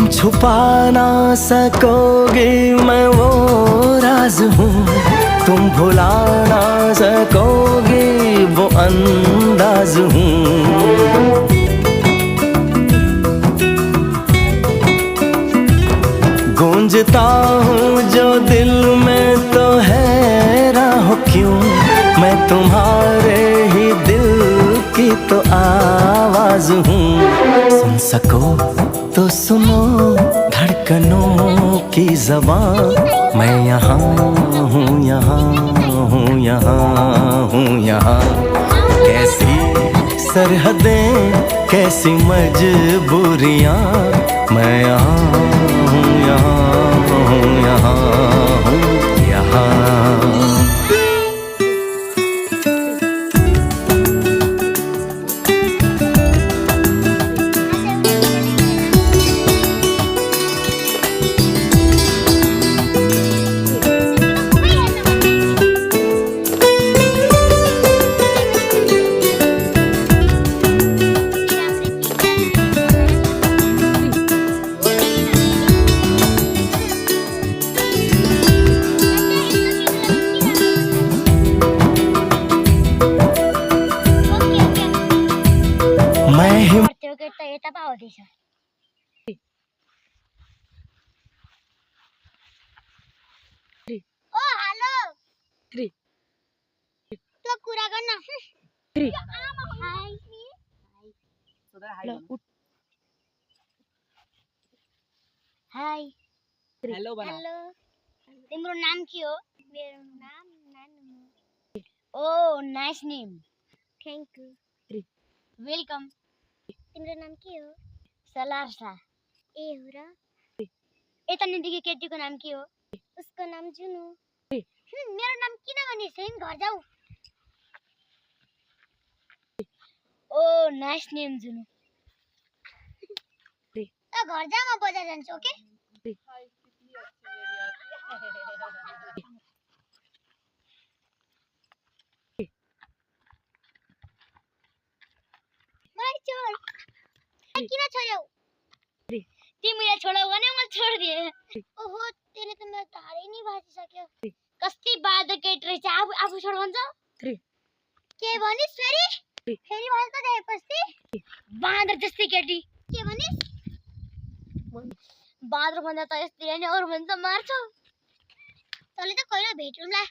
छुपा ना सकोगे मैं वो राज हूँ, तुम भुला ना सकोगे वो अंदाज हूँ। गूंजता हूँ जो दिल में तो हैरान हो क्यों, मैं तुम्हारे ही दिल की तो आवाज हूँ। सुन सको तो सुनो धड़कनों की ज़बान, मैं यहाँ हूँ, यहाँ हूँ, यहाँ हूँ, यहाँ। कैसी सरहदें कैसी मजबूरियाँ, मैं यहाँ हूँ, यहाँ हूँ, यहाँ हूँ, यहाँ। ओ हेलो 3 तो कुरा गर्न 3 हाय सुधा हाय हाय हेलो बना हेलो तिम्रो नाम के हो? मेरो नाम Nanu. Oh nice name, thank you, welcome. तिम्रो नाम के हो? सलार्सा। ए हो र? यता नजिकै केटीको नाम के हो? उसको नाम जुनु। मेरो नाम किन भने सेम घर जाऊ। ओ नाइस नेम जुनु। त घर जा म बजार जान्छु ओके? मलाई छोड। किन छोड्यौ? तिमीले छोड्यौ भने म छोड्दिए। ओहो त्यसले त मेरो धारै नि भाँचिसक्यो। कस्ती बादो केट रहेछ, आफू छोड भन्छ? के भनिस् फेरि? फेरि भन्छ त त्यसपछि बाँदर जस्तै केटी। के भनिस्? बाँदर भन्दा त यस्तै नि अरु भन्छ मार्छ। तँले त कहिले भेटौँला।